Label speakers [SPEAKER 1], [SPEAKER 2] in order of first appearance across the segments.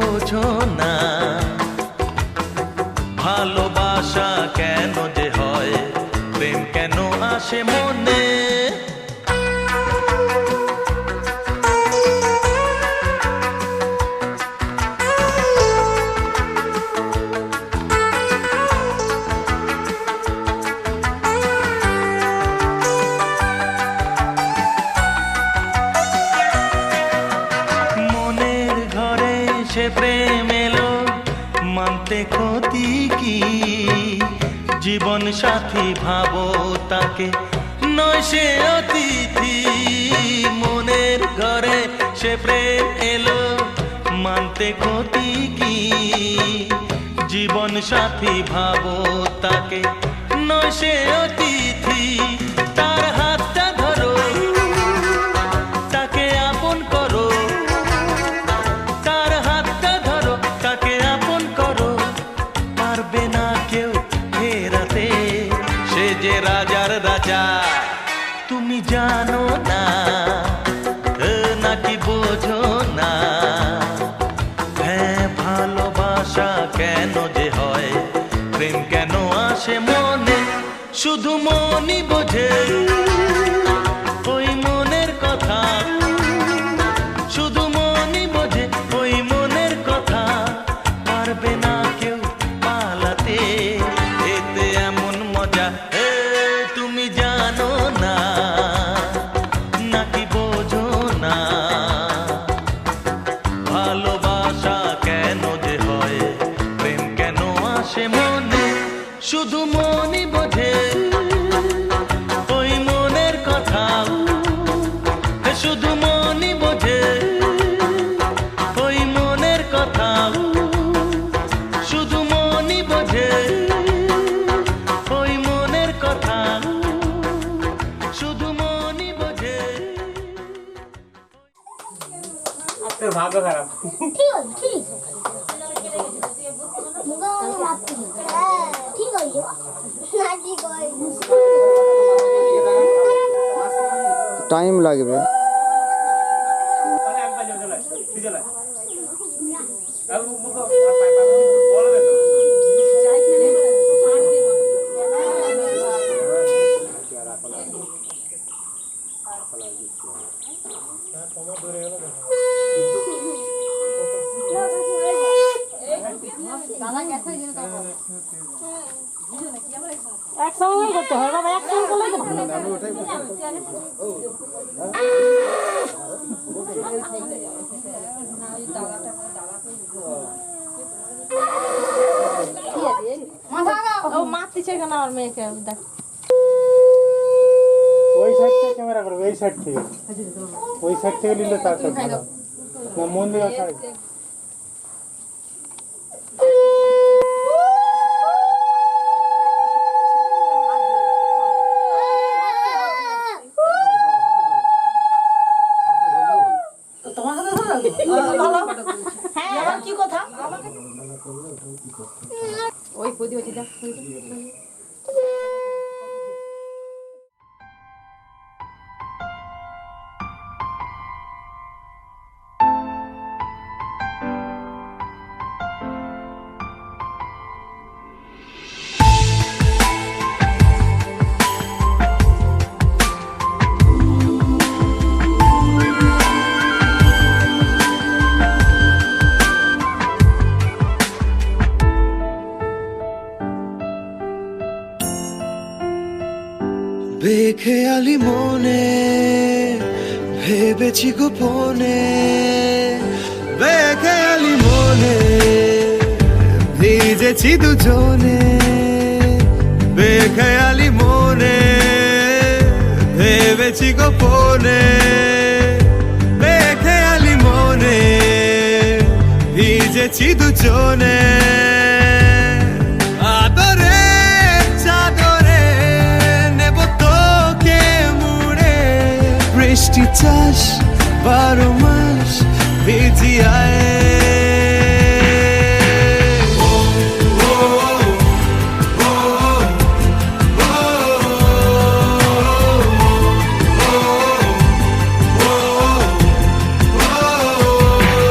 [SPEAKER 1] বোঝো না ভালোবাসা কেন যে হয়, প্রেম কেন আসে মনে। মনের ঘরে সে প্রেম এলো, মানতে ক্ষতি কি? জীবন সাথী ভাবো তাকে, নয় সে অতিথি। মনের ঘরে সে প্রেম এলো, মানতে ক্ষতি কি? জীবন সাথী ভাবো তাকে, নয় সে অতিথি। তার হাতটা ধরো, তাকে আপন করো, তার হাতটা ধরো, তাকে আপন করো। পারবে না কেউ ফেরাতে, সে যে রাজার রাজা। তুমি জানো না নাকি বোঝো না, হ্যাঁ ভালোবাসা কেন যে হয়, প্রেম কেন আসে মনে। শুধু মনই বোঝে ওই মনের কথা, শুধু মনই বোঝে ওই মনের কথা। পারবে না কেউ পালাতে, এতে এমন মজা তুমি জানো না নাকি বোঝো না। ভালোবাসা কেন যে হয়, প্রেম কেন আসে মনে। শুধু মনই বোঝে ওই মনের কথা, শুধু মনই বোঝে ওই মনের কথা, শুধু মনই বোঝে ওই মনের কথা, শুধু মনই বোঝে।
[SPEAKER 2] তোর ভাগ্য খারাপ।
[SPEAKER 3] টাইম লাগবে।
[SPEAKER 4] একসঙ্গে করতে হয় বাবা, একসঙ্গে করলে তো ভালো। ও মারতেছে কেন আমার মেয়েকে? দেখ
[SPEAKER 2] ওই সাইড থেকে ক্যামেরা করবে, এই সাইড থেকে, ওই সাইড থেকে নিলে তার না মন্দির ছাড়ে।
[SPEAKER 4] হ্যাঁ কি কথা? ওই পদি হচ্ছে দেখ।
[SPEAKER 5] বেখেয়ালি মনে ভেবেছি গোপনে, বেখেয়ালি মনে ভিজেছি দুজনে। বেখেয়ালি মনে ভেবেছি গোপনে, বেখেয়ালি মনে ভিজেছি দুজনে। বৃষ্টি চাষ 12 মাস ভিজিয়ায়।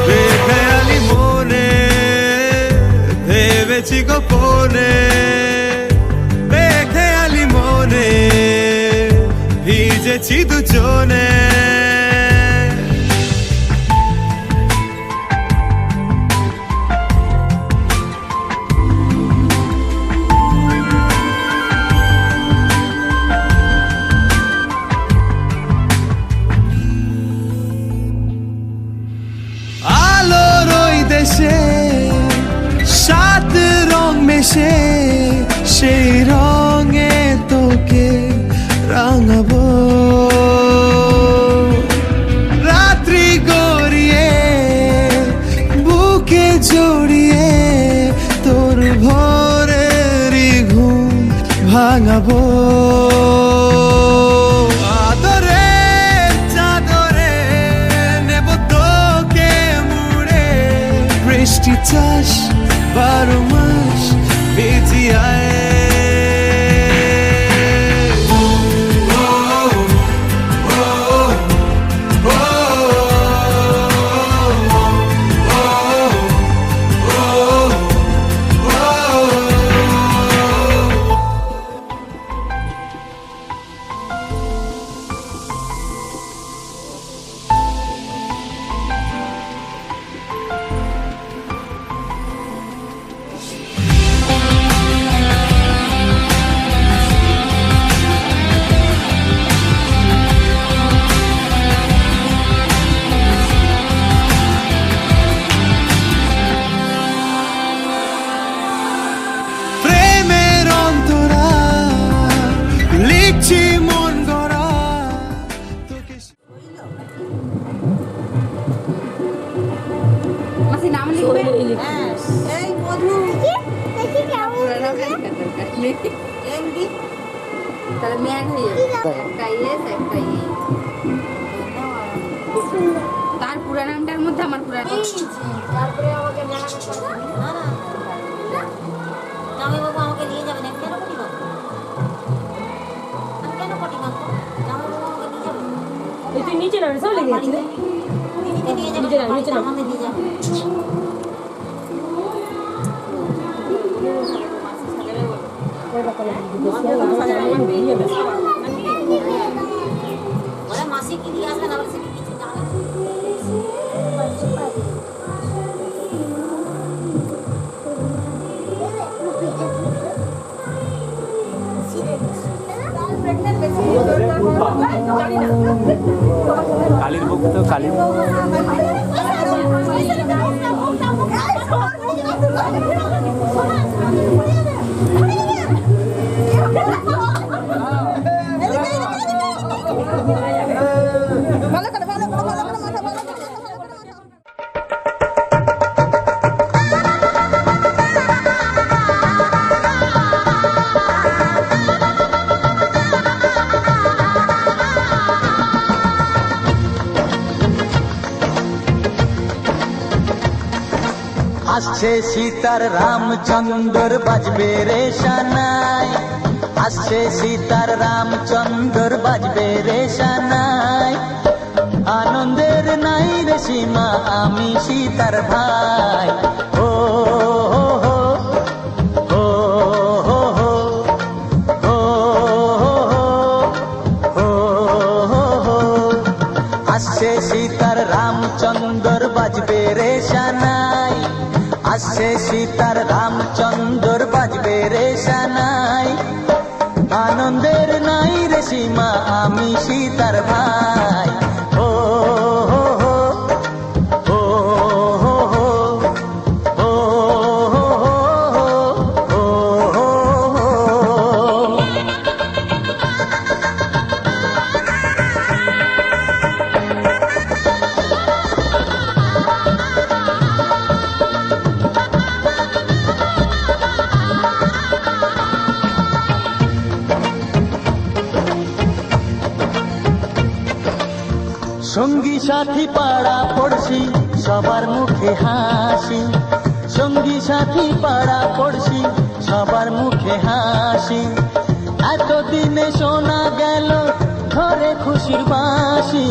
[SPEAKER 5] বেখেয়ালি মনে বেশি গোপনে বেখেয়ালি মনে ভিজেছি দুজনে আলোর ওই দেশে সাত রং মেশে সেই রঙে তোকে রাঙাবো রাত্রি গড়িয়ে বুকে জড়িয়ে তোর ভোরেরই ঘুম ভাঙাবো আদরে চাদরে নেব তোকে মুড়ে বৃষ্টি চাষ 12 মাস ভিজিয়ায় প্রেমের অন্তরা লিখছি মন গড়া তোকে
[SPEAKER 4] মাসি নাম লিখবে
[SPEAKER 6] এই মধু
[SPEAKER 4] পুরো নাম লেখা দরকার নেই
[SPEAKER 6] এমডি
[SPEAKER 4] তাহলে ম্যান হয়ে যাবে একটা ইয়েস একটা ই তার পুরো নামটার মধ্যে আমার পুরো নাম
[SPEAKER 6] তারপরে আমাকে জানানো করবে না না জামাই বাবু আমাকে নিয়ে যাবেন কেন পটি বাবু আমি কেন পটি বাবু জামাই বাবু আমাকে নিয়ে যাবেন
[SPEAKER 7] তুই নিচে নামে সব লেগে যাচ্ছে
[SPEAKER 6] দিদিকে নিয়ে যাবেন
[SPEAKER 7] নিচে নাম, নিচে নাম।
[SPEAKER 6] আমাকে নিয়ে যাবেন বলে মাসি কি দিয়ে আসবেন আবার সে কিছু জানে
[SPEAKER 2] কালীর ভোগ তো কালী
[SPEAKER 1] আসছে সীতার রামচন্দ্র বাজবে রে শানাই আসছে সীতার রামচন্দ্র বাজবে রে শানাই আনন্দের নাই রে সীমা আমি সীতার ভাই ও হো হো ও হো হো ও হো হো হো আসছে সীতার রামচন্দ্র বাজবে রে শানাই আসছে সীতার রামচন্দ্র বাজবে রে শানাই আনন্দের নাই রে সীমা আমি সীতার ভাই ও হো হো ও হো হো ও হো হো ও হো হো সঙ্গী সাথী পাড়া পড়শি সবার মুখে হাসি সঙ্গী সাথী পাড়া পড়শি সবার মুখে হাসি এতদিনে শোনা গেল ঘরে খুশির বাঁশি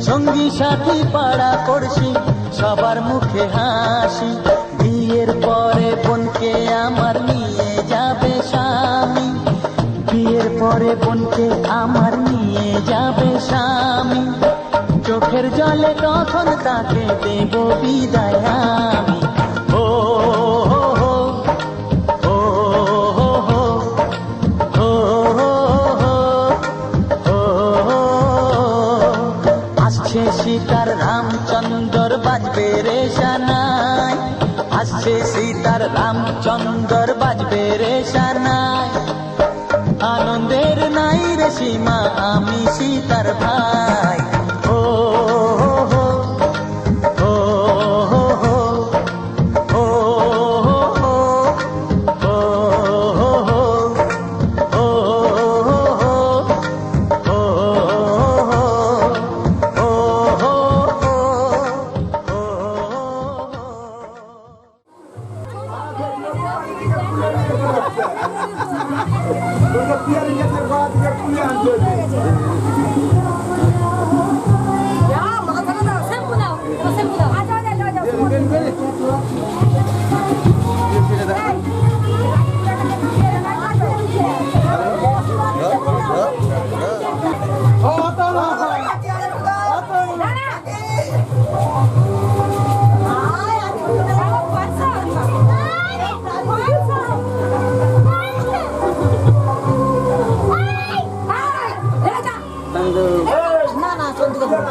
[SPEAKER 1] সঙ্গী সাথী পাড়া পড়শি সবার মুখে হাসি বিয়ের পরে বোনকে আমাকে আমার নিয়ে যাবে স্বামী, চোখের জলে তখন তাকে দেব বিদায় আমি। ও হো হো, ও হো হো, ও হো হো, ও হো। আসছে সীতার রামচন্দ্র বাজবে রে সানাই, আসছে সীতার রামচন্দ্র বাজবে রে সানাই। আনন্দের নাই রে সীমা আমি সীতার ভাই। ও হো হো, ও হো হো, ও হো হো, ও হো হো, ও হো হো, ও হো হো, ও
[SPEAKER 6] না না চলতে গেল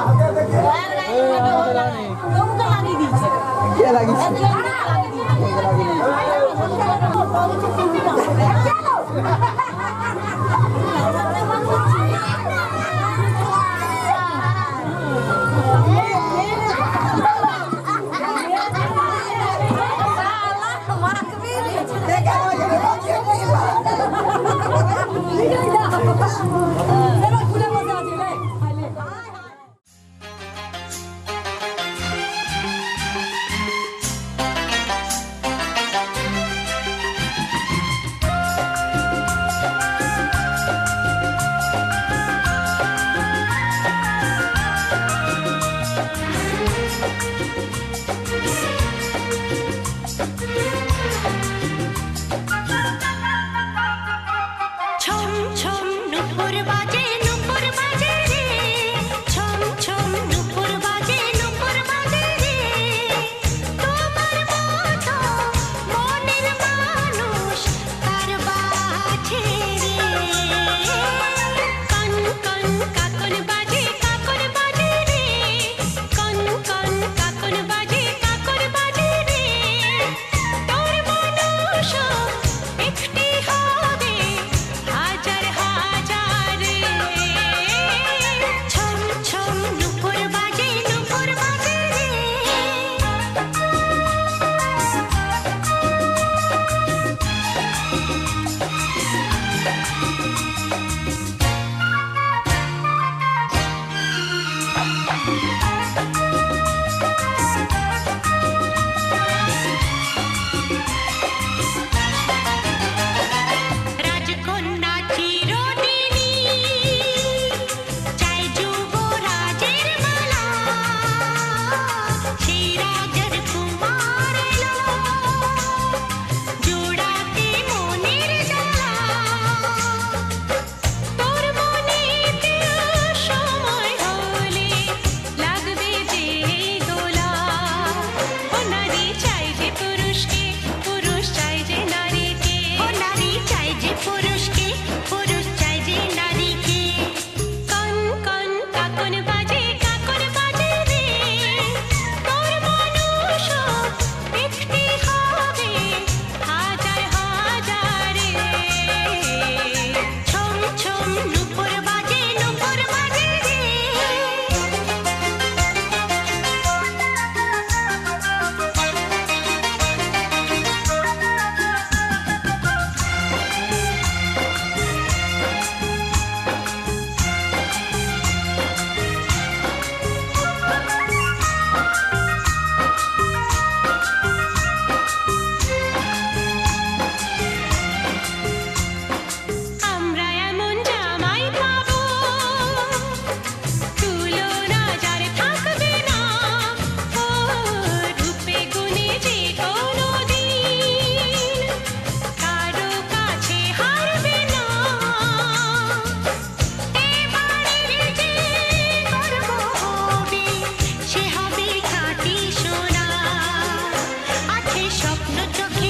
[SPEAKER 6] লাগিয়ে দিচ্ছে
[SPEAKER 8] ছম ছম নুপুর বাজে রে, ছম ছম নুপুর বাজে রে, তোমার মতো মনের মানুষ কার বাছে রে। কন কন কাকন বাজে রে, কন কন কাকন বাজে রে, স্বপ্ন চোখে